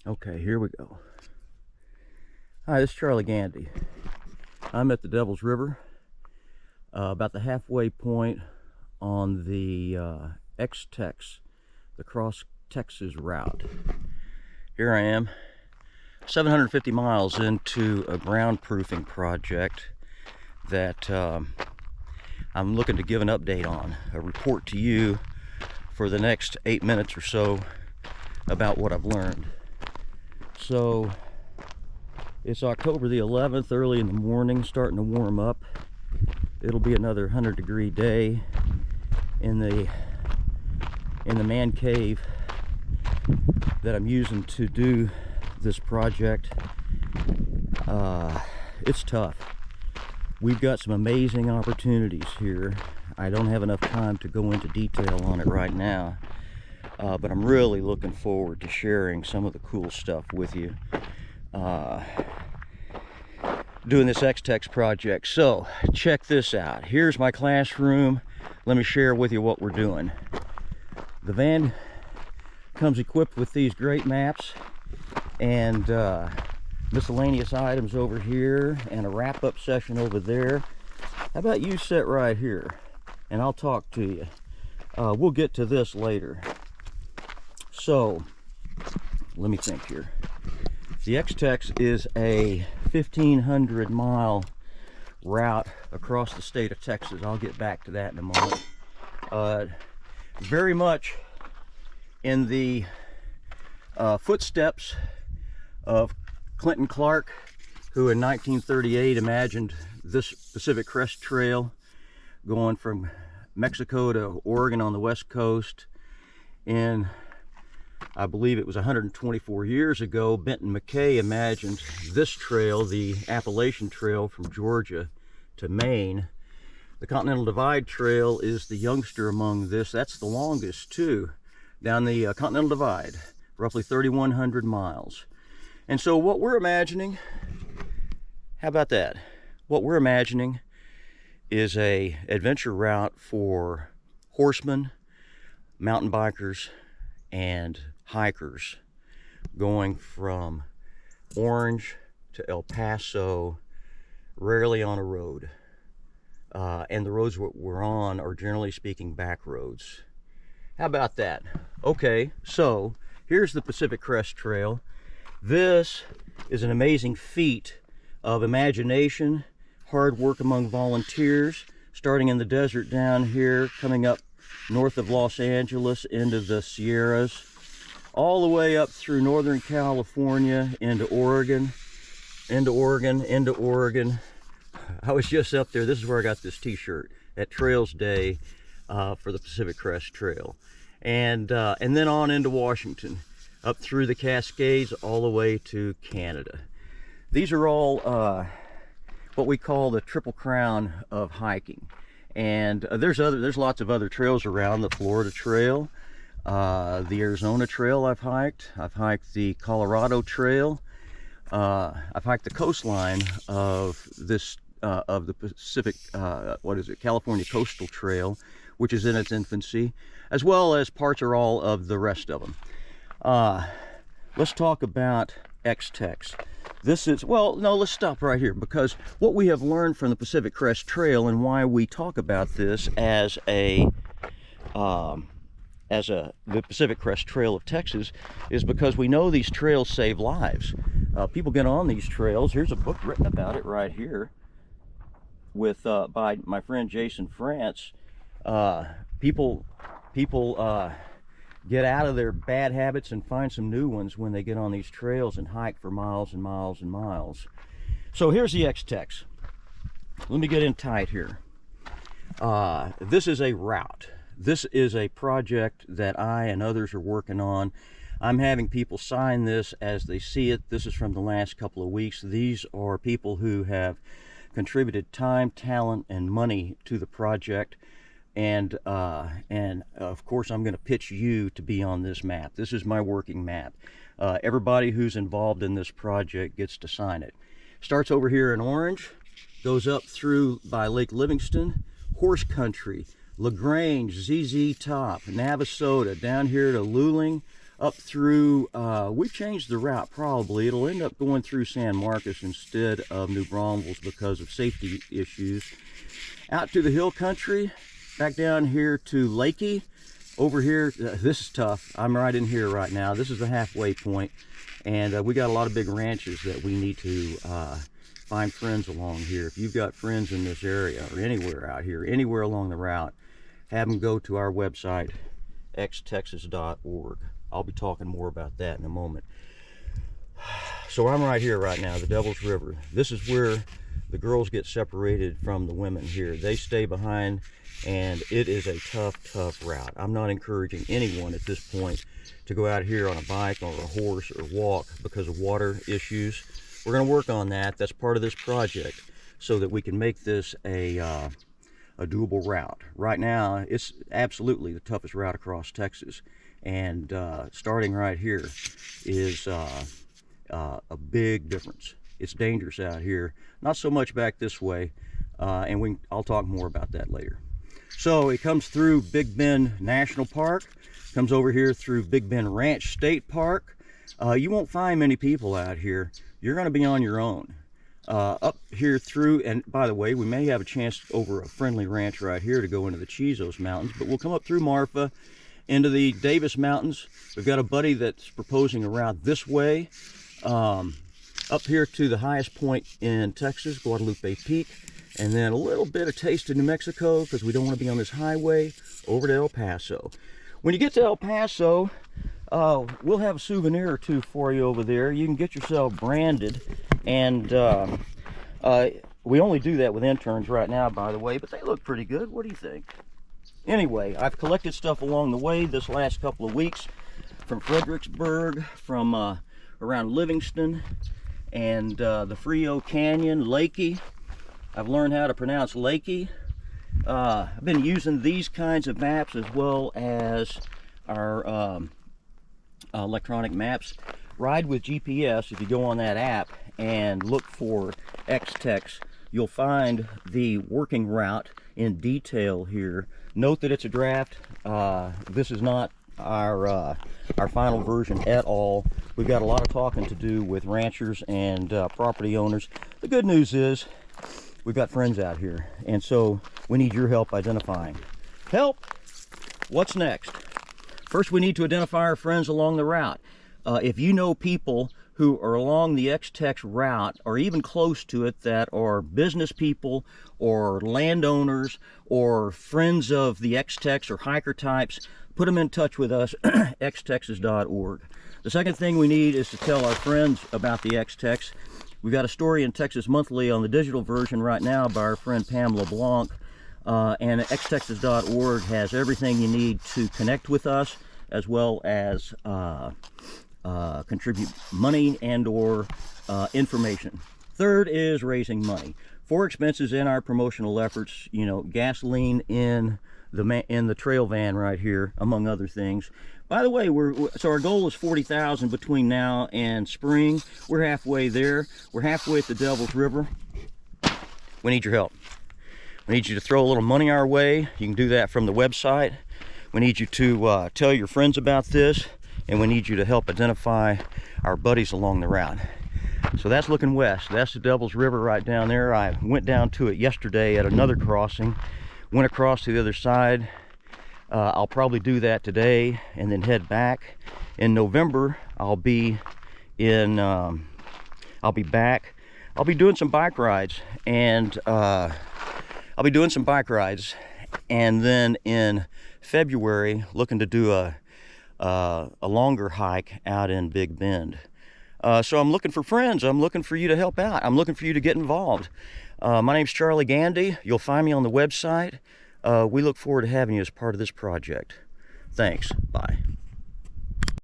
Okay, here we go. Hi, this is Charlie Gandy. I'm at the Devil's River, about the halfway point on the X-Tex, the Cross Texas route. Here I am, 750 miles into a ground-proofing project that I'm looking to give an update on, a report to you for the next 8 minutes or so about what I've learned. So it's October the 11th, early in the morning, starting to warm up. It'll be another 100-degree day in the man cave that I'm using to do this project. It's tough. We've got some amazing opportunities here. I don't have enough time to go into detail on it right now, but I'm really looking forward to sharing some of the cool stuff with you doing this X-Tex project. So check this out. Here's my classroom. Let me share with you what we're doing. The van comes equipped with these great maps and miscellaneous items over here and a wrap-up session over there. How about you sit right here and I'll talk to you. We'll get to this later. So let me think here. The X-Tex is a 1,500 mile route across the state of Texas. I'll get back to that in a moment. Very much in the footsteps of Clinton Clark, who in 1938 imagined this Pacific Crest Trail going from Mexico to Oregon on the west coast. And I believe it was 124 years ago, Benton McKay imagined this trail, the Appalachian Trail from Georgia to Maine. The Continental Divide Trail is the youngster among this. That's the longest too, down the Continental Divide, roughly 3,100 miles. And so what we're imagining, how about that? What we're imagining is a adventure route for horsemen, mountain bikers, and hikers going from Orange to El Paso, rarely on a road. And the roads we're on are, generally speaking, back roads. How about that? Okay, so here's the Pacific Crest Trail. This is an amazing feat of imagination, hard work among volunteers, starting in the desert down here, coming up north of Los Angeles into the Sierras, all the way up through Northern California into Oregon, into Oregon. I was just up there. This is where I got this t-shirt at Trails Day for the Pacific Crest Trail. And then on into Washington, up through the Cascades, all the way to Canada. These are all what we call the Triple Crown of hiking. And there's lots of other trails around. The Florida Trail, the Arizona Trail I've hiked the Colorado Trail, I've hiked the coastline of this of the Pacific, California Coastal Trail, which is in its infancy, as well as parts or all of the rest of them. Let's talk about X-Tex. This is, well, no, let's stop right here, because what we have learned from the Pacific Crest Trail and why we talk about this as the Pacific Crest Trail of Texas is because we know these trails save lives. People get on these trails. Here's a book written about it right here with by my friend Jason France. People get out of their bad habits and find some new ones when they get on these trails and hike for miles and miles and miles. So here's the X-Tex. Let me get in tight here. This is a route. This is a project that I and others are working on. I'm having people sign this as they see it. This is from the last couple of weeks. These are people who have contributed time, talent, and money to the project. And of course I'm going to pitch you to be on this map. This is my working map. Everybody who's involved in this project gets to sign it. Starts over here in Orange, goes up through by Lake Livingston, Horse Country, LaGrange, ZZ Top, Navasota, down here to Luling, up through, we've changed the route probably. It'll end up going through San Marcos instead of New Braunfels because of safety issues. Out to the hill country, back down here to Lakey. Over here, this is tough. I'm right in here right now. This is the halfway point, and we got a lot of big ranches that we need to find friends along here. If you've got friends in this area or anywhere out here, anywhere along the route, have them go to our website, xtexas.org. I'll be talking more about that in a moment. So I'm right here right now, the Devil's River. This is where the girls get separated from the women here. They stay behind, and it is a tough route. I'm not encouraging anyone at this point to go out here on a bike or a horse or walk because of water issues. We're going to work on that. That's part of this project so that we can make this a doable route. Right now, it's absolutely the toughest route across Texas, and starting right here is a big difference. It's dangerous out here, not so much back this way, and I'll talk more about that later. So it comes through Big Bend National Park, comes over here through Big Bend Ranch State Park. You won't find many people out here. You're going to be on your own. Up here through, and by the way, we may have a chance over a friendly ranch right here to go into the Chizos Mountains, but we'll come up through Marfa into the Davis Mountains. We've got a buddy that's proposing a route this way, up here to the highest point in Texas, Guadalupe Peak, and then a little bit of taste of New Mexico because we don't want to be on this highway, over to El Paso. When you get to El Paso, we'll have a souvenir or two for you over there. You can get yourself branded, and we only do that with interns right now, by the way, but they look pretty good. What do you think? Anyway, I've collected stuff along the way this last couple of weeks from Fredericksburg, from around Livingston, and the Frio Canyon, Lakey. I've learned how to pronounce Lakey. I've been using these kinds of maps as well as our electronic maps. Ride with GPS, if you go on that app and look for XTEX, you'll find the working route in detail here. Note that it's a draft. This is not our final version at all. We've got a lot of talking to do with ranchers and property owners. The good news is we've got friends out here, and so we need your help identifying. Help! What's next? First, we need to identify our friends along the route. If you know people who are along the XTEX route or even close to it that are business people or landowners or friends of the XTEX or hiker types, put them in touch with us, xtexas.org. The second thing we need is to tell our friends about the XTEX. We've got a story in Texas Monthly on the digital version right now by our friend Pamela Blanc, and xtexas.org has everything you need to connect with us, as well as contribute money and or information. Third is raising money for expenses in our promotional efforts. You know, gasoline in the trail van right here, among other things. By the way, so our goal is 40,000 between now and spring. We're halfway there. We're halfway at the Devil's River. We need your help. We need you to throw a little money our way. You can do that from the website. We need you to tell your friends about this, and we need you to help identify our buddies along the route. So that's looking west. That's the Devil's River right down there. I went down to it yesterday at another crossing, went across to the other side. I'll probably do that today and then head back. In November, I'll be back. I'll be doing some bike rides, and then in February, looking to do a longer hike out in Big Bend. So I'm looking for friends. I'm looking for you to help out. I'm looking for you to get involved. My name's Charlie Gandy. You'll find me on the website. We look forward to having you as part of this project. Thanks. Bye.